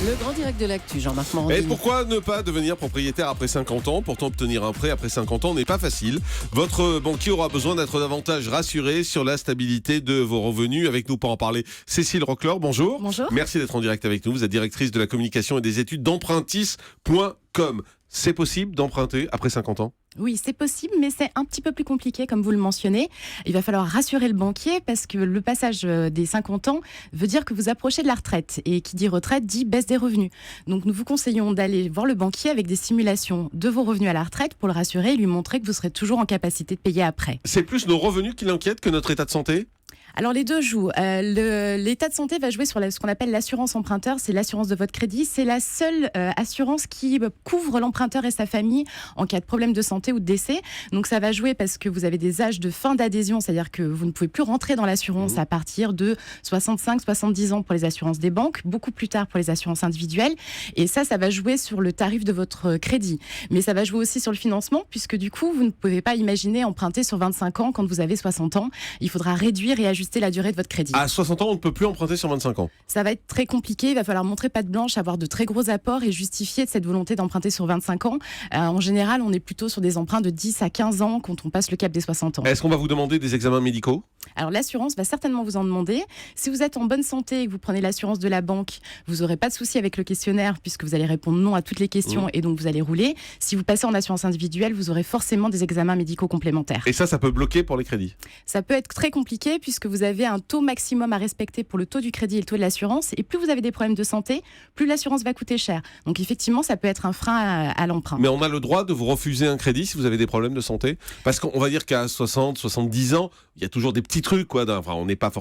Le grand direct de l'actu, Jean-Marc Et Morandini. pourquoi ne pas devenir propriétaire après 50 ans? Pourtant, obtenir un prêt après 50 ans n'est pas facile. Votre banquier aura besoin d'être davantage rassuré sur la stabilité de vos revenus. Avec nous pour en parler, Cécile Roclor, bonjour. Bonjour. Merci d'être en direct avec nous. Vous êtes directrice de la communication et des études d'empruntis.com. C'est possible d'emprunter après 50 ans? Oui, c'est possible, mais c'est un petit peu plus compliqué, comme vous le mentionnez. Il va falloir rassurer le banquier parce que le passage des 50 ans veut dire que vous approchez de la retraite. Et qui dit retraite dit baisse des revenus. Donc nous vous conseillons d'aller voir le banquier avec des simulations de vos revenus à la retraite pour le rassurer et lui montrer que vous serez toujours en capacité de payer après. C'est plus nos revenus qui l'inquiètent que notre état de santé? Alors les deux jouent. L'état de santé va jouer sur ce qu'on appelle l'assurance emprunteur. C'est l'assurance de votre crédit. C'est la seule assurance qui couvre l'emprunteur et sa famille en cas de problème de santé ou de décès. Donc ça va jouer parce que vous avez des âges de fin d'adhésion, c'est-à-dire que vous ne pouvez plus rentrer dans l'assurance à partir de 65-70 ans pour les assurances des banques, beaucoup plus tard pour les assurances individuelles. Et ça va jouer sur le tarif de votre crédit. Mais ça va jouer aussi sur le financement puisque du coup, vous ne pouvez pas imaginer emprunter sur 25 ans quand vous avez 60 ans. Il faudra réduire et ajuster la durée de votre crédit. À 60 ans, on ne peut plus emprunter sur 25 ans. Ça va être très compliqué, il va falloir montrer patte blanche, avoir de très gros apports et justifier de cette volonté d'emprunter sur 25 ans. En général, on est plutôt sur des emprunts de 10 à 15 ans quand on passe le cap des 60 ans. Est-ce qu'on va vous demander des examens médicaux? Alors l'assurance va certainement vous en demander. Si vous êtes en bonne santé et que vous prenez l'assurance de la banque, vous n'aurez pas de souci avec le questionnaire puisque vous allez répondre non à toutes les questions et donc vous allez rouler. Si vous passez en assurance individuelle, vous aurez forcément des examens médicaux complémentaires. Et ça peut bloquer pour les crédits? Ça peut être très compliqué puisque vous avez un taux maximum à respecter pour le taux du crédit et le taux de l'assurance. Et plus vous avez des problèmes de santé, plus l'assurance va coûter cher. Donc effectivement, ça peut être un frein à l'emprunt. Mais on a le droit de vous refuser un crédit si vous avez des problèmes de santé? Parce qu'on va dire qu'à 60, 70 ans, il y a toujours des petits trucs, quoi. Enfin, on n'est pas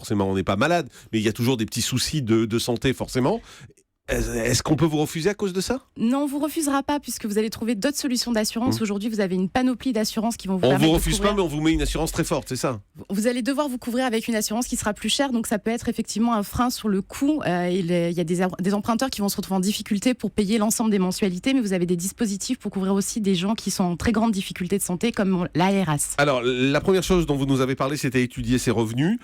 malade, mais il y a toujours des petits soucis de santé, forcément. Est-ce qu'on peut vous refuser à cause de ça? Non, on ne vous refusera pas puisque vous allez trouver d'autres solutions d'assurance. Aujourd'hui, vous avez une panoplie d'assurances qui vont vous permettre de On vous refuse couvrir. pas, mais on vous met une assurance très forte, c'est ça? Vous allez devoir vous couvrir avec une assurance qui sera plus chère, donc ça peut être effectivement un frein sur le coût. Il y a des emprunteurs qui vont se retrouver en difficulté pour payer l'ensemble des mensualités, mais vous avez des dispositifs pour couvrir aussi des gens qui sont en très grande difficulté de santé, comme l'ARS. Alors, la première chose dont vous nous avez parlé, c'était étudier ses revenus.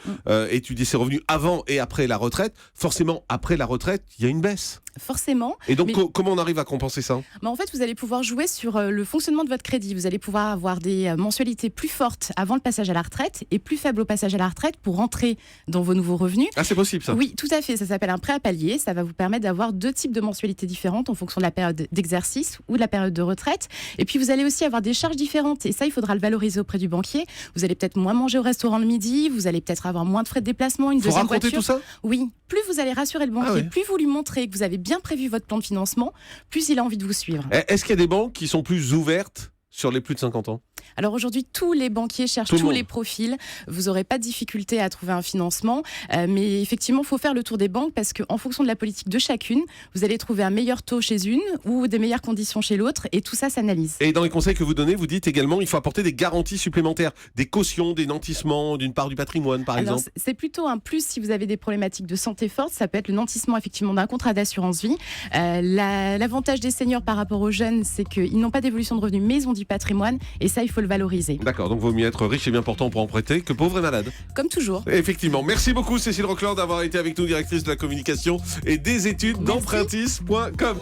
Étudier ses revenus avant et après la retraite. Forcément, après la retraite, il y a une baisse. Forcément. Et donc, comment on arrive à compenser ça? En fait, vous allez pouvoir jouer sur le fonctionnement de votre crédit. Vous allez pouvoir avoir des mensualités plus fortes avant le passage à la retraite et plus faibles au passage à la retraite pour rentrer dans vos nouveaux revenus. Ah, c'est possible ça? Oui, tout à fait. Ça s'appelle un prêt à palier. Ça va vous permettre d'avoir deux types de mensualités différentes en fonction de la période d'exercice ou de la période de retraite. Et puis, vous allez aussi avoir des charges différentes. Et ça, il faudra le valoriser auprès du banquier. Vous allez peut-être moins manger au restaurant le midi. Vous allez peut-être avoir moins de frais de déplacement, une deuxième voiture. Faut raconter tout ça? Oui. Plus vous allez rassurer le banquier, plus vous lui montrez que vous avez bien prévu votre plan de financement, plus il a envie de vous suivre. Est-ce qu'il y a des banques qui sont plus ouvertes sur les plus de 50 ans? Alors aujourd'hui, tous les banquiers cherchent tous les profils. Vous n'aurez pas de difficulté à trouver un financement. Mais effectivement, il faut faire le tour des banques parce qu'en fonction de la politique de chacune, vous allez trouver un meilleur taux chez une ou des meilleures conditions chez l'autre. Et tout ça s'analyse. Et dans les conseils que vous donnez, vous dites également qu'il faut apporter des garanties supplémentaires, des cautions, des nantissements d'une part du patrimoine, par exemple. C'est plutôt un plus si vous avez des problématiques de santé forte. Ça peut être le nantissement effectivement d'un contrat d'assurance vie. L'avantage des seniors par rapport aux jeunes, c'est qu'ils n'ont pas d'évolution de revenus, mais ils ont du patrimoine. Et ça, il faut le valoriser. D'accord, donc vaut mieux être riche et bien portant pour en prêter que pauvre et malade. Comme toujours. Effectivement. Merci beaucoup Cécile Roclor d'avoir été avec nous, directrice de la communication et des études d'empruntis.com.